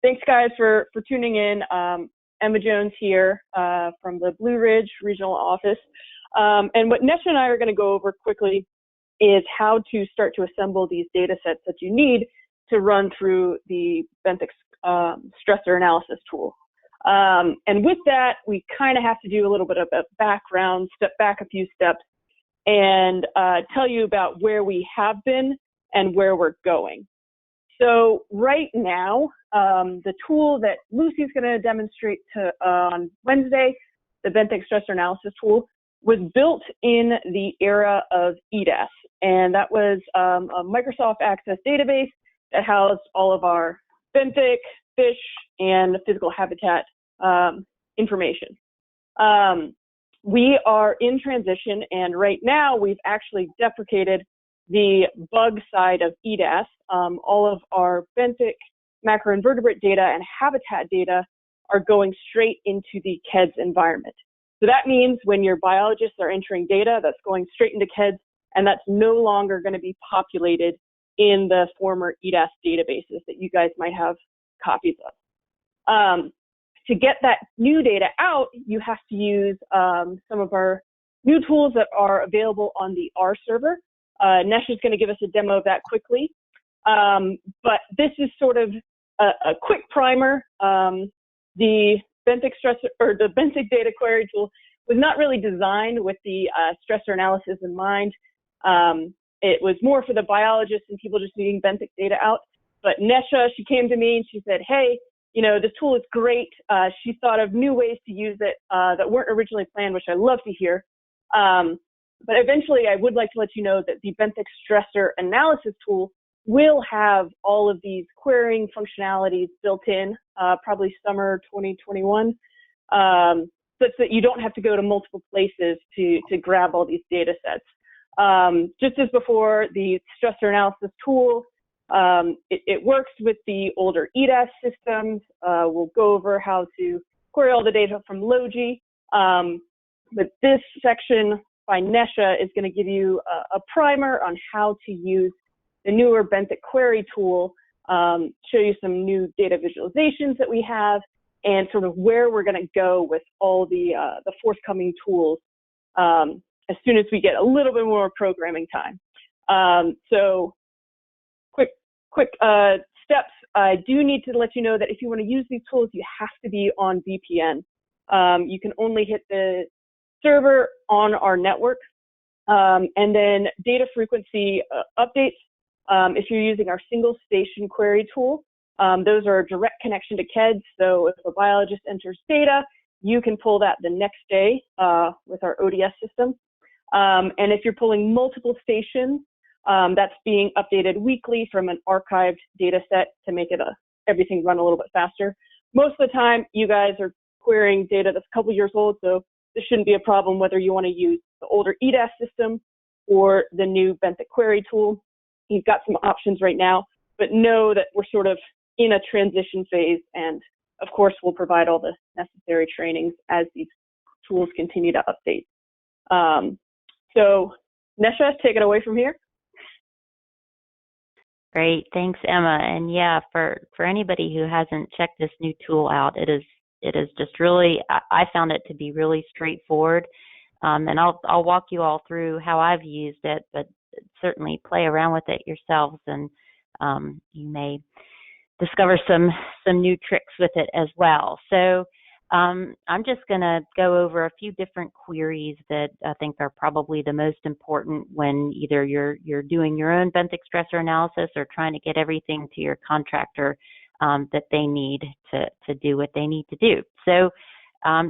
thanks guys for tuning in. Emma Jones here from the Blue Ridge Regional Office. And what Nesha and I are going to go over quickly is how to start to assemble these data sets that you need to run through the Benthic stressor analysis tool. And with that, we kind of have to do a little bit of a background, step back a few steps, and tell you about where we have been and where we're going. So right now, the tool that Lucy's going to demonstrate on Wednesday, the Benthic stressor analysis tool, was built in the era of EDAS, and that was a Microsoft Access database that housed all of our benthic, fish, and physical habitat information. We are in transition, and right now we've actually deprecated the bug side of EDAS. All of our benthic, macroinvertebrate data and habitat data are going straight into the KEDS environment. So that means when your biologists are entering data, that's going straight into KEDS, and that's no longer going to be populated in the former EDAS databases that you guys might have copies of. To get that new data out, you have to use some of our new tools that are available on the R server. Nesh is going to give us a demo of that quickly. But this is sort of a quick primer. The Benthic stressor, or the Benthic data query tool, was not really designed with the stressor analysis in mind. It was more for the biologists and people just needing benthic data out. But Nesha, she came to me and she said, hey, you know, this tool is great. She thought of new ways to use it that weren't originally planned, which I love to hear. But eventually, I would like to let you know that the Benthic stressor analysis tool will have all of these querying functionalities built in, probably summer 2021, such that you don't have to go to multiple places to grab all these data sets. Just as before, the stressor analysis tool, it works with the older EDAS systems. We'll go over how to query all the data from Logi. But this section by Nesha is going to give you a primer on how to use the newer Benthic query tool, show you some new data visualizations that we have, and sort of where we're going to go with all the forthcoming tools as soon as we get a little bit more programming time. So quick steps. I do need to let you know that if you want to use these tools, you have to be on VPN. You can only hit the server on our network. And then data frequency updates. If you're using our single station query tool, those are a direct connection to KEDS. So if a biologist enters data, you can pull that the next day with our ODS system. And if you're pulling multiple stations, that's being updated weekly from an archived data set to make it everything run a little bit faster. Most of the time, you guys are querying data that's a couple years old, so this shouldn't be a problem whether you want to use the older EDAS system or the new Benthic query tool. You've got some options right now, but know that we're sort of in a transition phase, and of course, we'll provide all the necessary trainings as these tools continue to update. So, Nesha, take it away from here. Great, thanks, Emma. And yeah, for anybody who hasn't checked this new tool out, it is just really, I found it to be really straightforward. And I'll walk you all through how I've used it, but certainly play around with it yourselves, and you may discover some new tricks with it as well. So I'm just going to go over a few different queries that I think are probably the most important when either you're doing your own benthic stressor analysis or trying to get everything to your contractor that they need to do what they need to do. So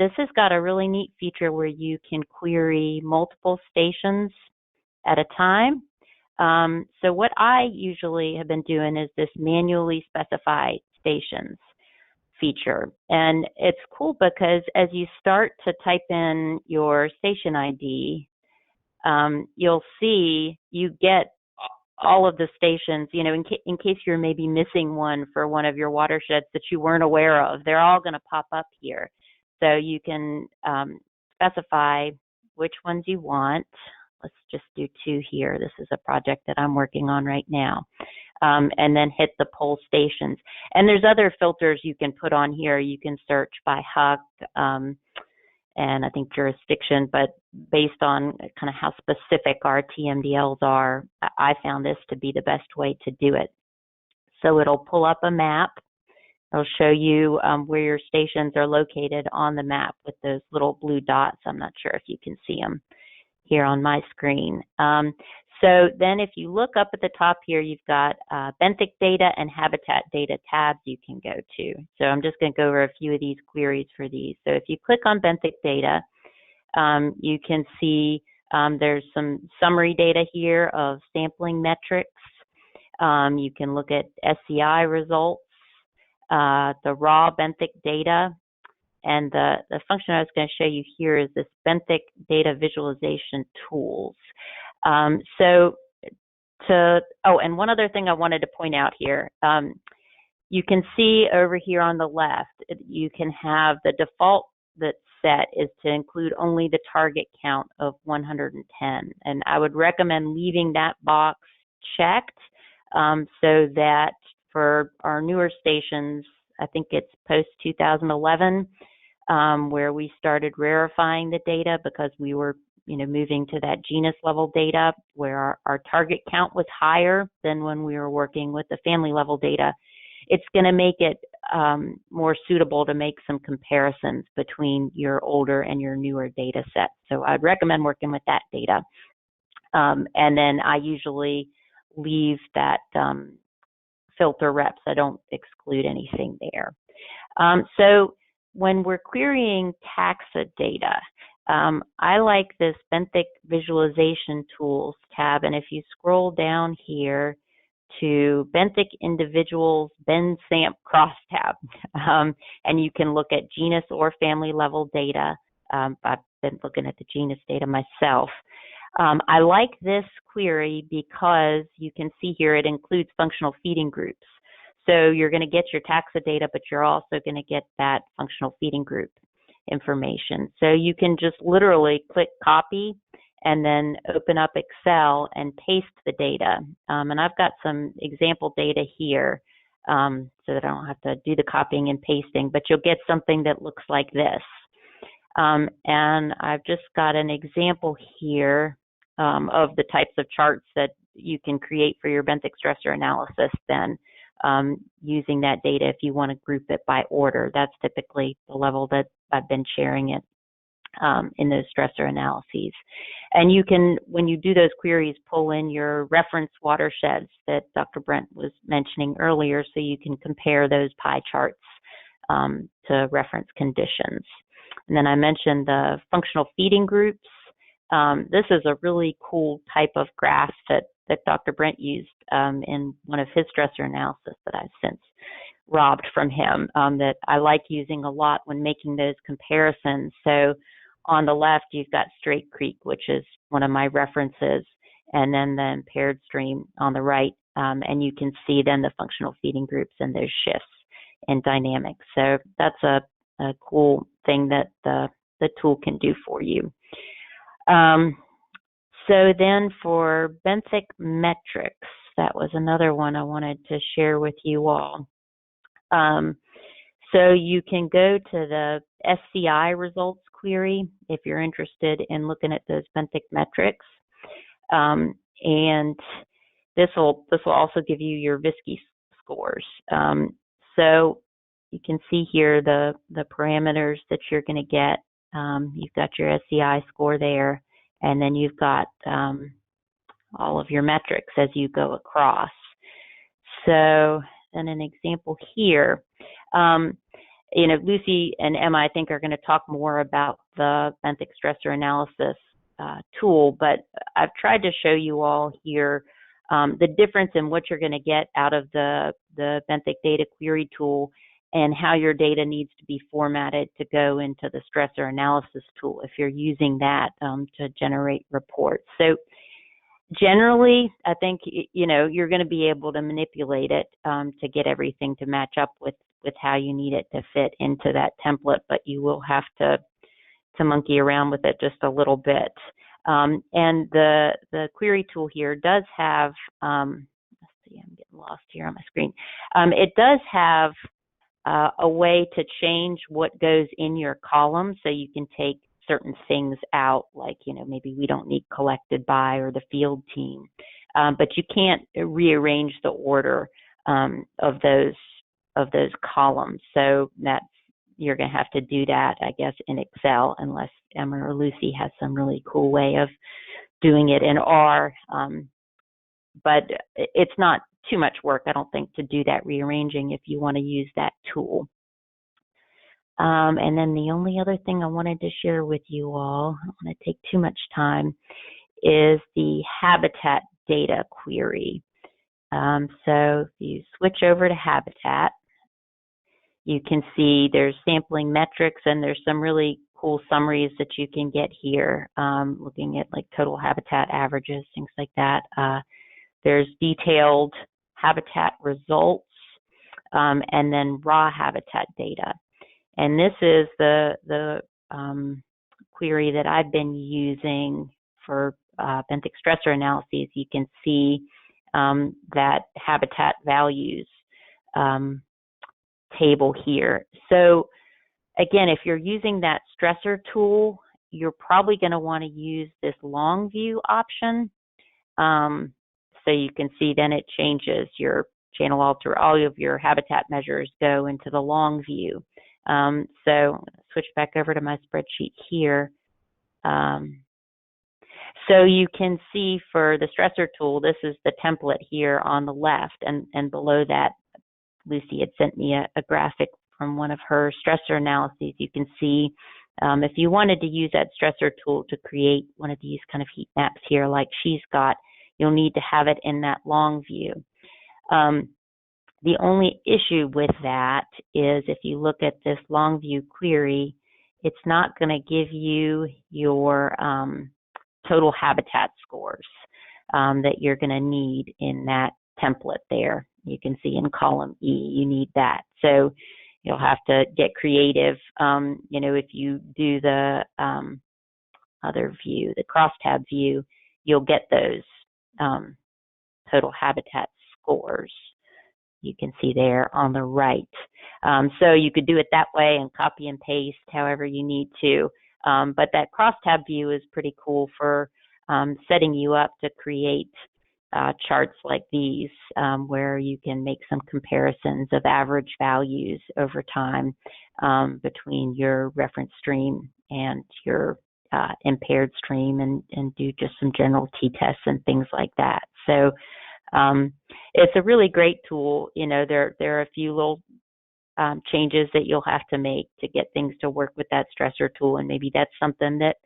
this has got a really neat feature where you can query multiple stations at a time. So what I usually have been doing is this manually specify stations feature. And it's cool because as you start to type in your station ID, you'll see you get all of the stations, you know, in case you're maybe missing one for one of your watersheds that you weren't aware of. They're all going to pop up here. So you can specify which ones you want. Let's just do 2 here. This is a project that I'm working on right now. and then hit the poll stations. And there's other filters you can put on here. You can search by HUC, and I think jurisdiction, but based on kind of how specific our TMDLs are, I found this to be the best way to do it. So it'll pull up a map. It'll show you where your stations are located on the map with those little blue dots. I'm not sure if you can see them here on my screen. So then if you look up at the top here, you've got benthic data and habitat data tabs you can go to. So I'm just going to go over a few of these queries for these. So if you click on benthic data, you can see there's some summary data here of sampling metrics. You can look at SCI results, the raw benthic data, and the function I was going to show you here is this benthic data visualization tools. And one other thing I wanted to point out here, you can see over here on the left, you can have the default that's set is to include only the target count of 110. And I would recommend leaving that box checked so that for our newer stations, I think it's post 2011, where we started rarefying the data because we were moving to that genus level data where our target count was higher than when we were working with the family level data. It's going to make it more suitable to make some comparisons between your older and your newer data sets. So I'd recommend working with that data. And then I usually leave that filter reps. I don't exclude anything there. So when we're querying taxa data, I like this benthic visualization tools tab, and if you scroll down here to benthic individuals BenSamp crosstab, and you can look at genus or family level data. I've been looking at the genus data myself. I like this query because you can see here it includes functional feeding groups. So you're going to get your taxa data, but you're also going to get that functional feeding group information. So you can just literally click copy and then open up Excel and paste the data. And I've got some example data here so that I don't have to do the copying and pasting, but you'll get something that looks like this. And I've just got an example here of the types of charts that you can create for your benthic stressor analysis then using that data if you want to group it by order. That's typically the level that I've been sharing it in those stressor analyses. And you can, when you do those queries, pull in your reference watersheds that Dr. Brent was mentioning earlier so you can compare those pie charts to reference conditions. And then I mentioned the functional feeding groups. This is a really cool type of graph that Dr. Brent used in one of his stressor analysis that I've since robbed from him that I like using a lot when making those comparisons. So on the left, you've got Straight Creek, which is one of my references, and then the impaired stream on the right. And you can see then the functional feeding groups and those shifts in dynamics. So that's a cool thing that the tool can do for you. So then for benthic metrics, that was another one I wanted to share with you all. So you can go to the SCI results query if you're interested in looking at those benthic metrics. And this will also give you your VSCI scores. So you can see here the parameters that you're going to get. You've got your SCI score there, and then you've got all of your metrics as you go across. So then an example here, Lucy and Emma, I think, are going to talk more about the benthic stressor analysis tool, but I've tried to show you all here the difference in what you're going to get out of the benthic data query tool and how your data needs to be formatted to go into the stressor analysis tool if you're using that to generate reports. So generally, I think, you're going to be able to manipulate it to get everything to match up with how you need it to fit into that template, but you will have to monkey around with it just a little bit. And the query tool here does have, let's see, I'm getting lost here on my screen. It does have a way to change what goes in your column, so you can take certain things out, like, maybe we don't need collected by or the field team, but you can't rearrange the order of those columns. So you're going to have to do that, I guess, in Excel, unless Emma or Lucy has some really cool way of doing it in R. But it's not too much work, I don't think, to do that rearranging if you want to use that tool. And then the only other thing I wanted to share with you all, I don't want to take too much time, is the habitat data query. So if you switch over to habitat, you can see there's sampling metrics, and there's some really cool summaries that you can get here, looking at like total habitat averages, things like that. There's detailed habitat results, and then raw habitat data. And this is the query that I've been using for benthic stressor analyses. You can see that habitat values table here. So again, if you're using that stressor tool, you're probably going to want to use this long view option. So you can see then it changes your channel alter, all of your habitat measures go into the long view. So switch back over to my spreadsheet here. So you can see for the stressor tool, this is the template here on the left, and below that, Lucy had sent me a graphic from one of her stressor analyses. You can see if you wanted to use that stressor tool to create one of these kind of heat maps here like she's got, you'll need to have it in that long view. The only issue with that is if you look at this long view query, it's not going to give you your total habitat scores that you're going to need in that template there. You can see in column E, you need that. So you'll have to get creative. If you do the other view, the crosstab view, you'll get those total habitat scores. You can see there on the right. So you could do it that way and copy and paste however you need to. But that crosstab view is pretty cool for setting you up to create charts like these, where you can make some comparisons of average values over time between your reference stream and your impaired stream, and do just some general t-tests and things like that. So it's a really great tool. There are a few little changes that you'll have to make to get things to work with that stressor tool, and maybe that's something that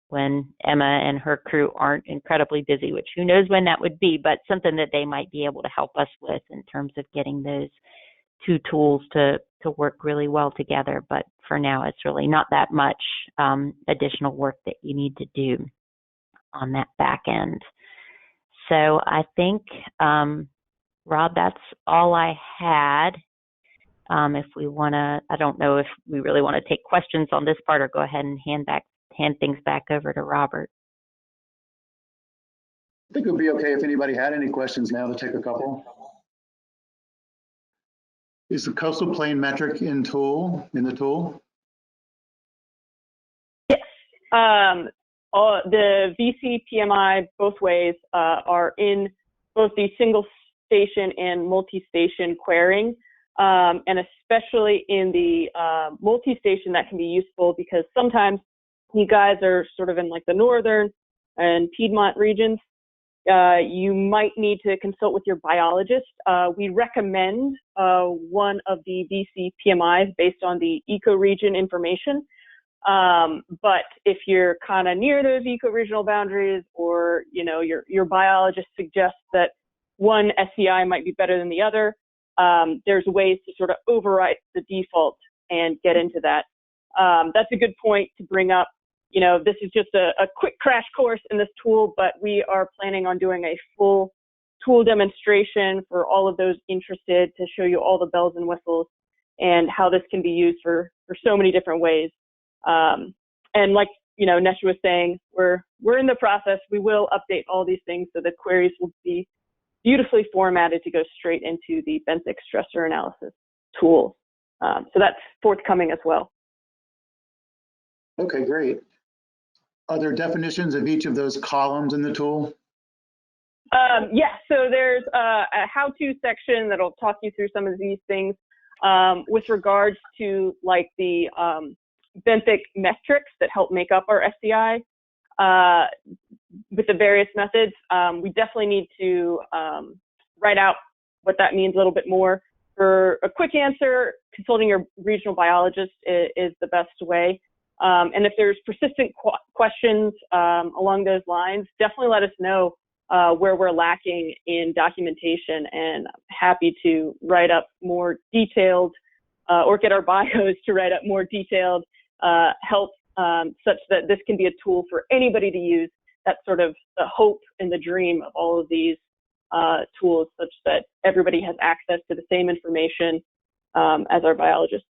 when Emma and her crew aren't incredibly busy, which who knows when that would be, but something that they might be able to help us with in terms of getting those two tools to work really well together. But for now, it's really not that much additional work that you need to do on that back end. So I think, Rob, that's all I had. If we want to, I don't know if we really want to take questions on this part, or go ahead and hand things back over to Robert. I think it would be okay if anybody had any questions now to take a couple. Is the coastal plain metric in the tool? Yes. The VC PMI both ways are in both the single station and multi-station querying, and especially in the multi-station that can be useful because sometimes you guys are sort of in like the northern and Piedmont regions. You might need to consult with your biologist. We recommend one of the VC PMIs based on the ecoregion information. But if you're kind of near those ecoregional boundaries, or your biologist suggests that one SCI might be better than the other, there's ways to sort of overwrite the default and get into that. That's a good point to bring up. This is just a quick crash course in this tool, but we are planning on doing a full tool demonstration for all of those interested to show you all the bells and whistles and how this can be used for so many different ways. And like, Nesha was saying, we're in the process. We will update all these things so the queries will be beautifully formatted to go straight into the Benthic stressor analysis tool. So that's forthcoming as well. Okay, great. Are there definitions of each of those columns in the tool? Yeah, so there's a how-to section that'll talk you through some of these things. With regards to like the Benthic metrics that help make up our SCI, with the various methods, we definitely need to write out what that means a little bit more. For a quick answer, consulting your regional biologist is the best way. And if there's persistent questions along those lines, definitely let us know where we're lacking in documentation, and I'm happy to write up more detailed or get our bios to write up more detailed help such that this can be a tool for anybody to use. That's sort of the hope and the dream of all of these tools, such that everybody has access to the same information as our biologists.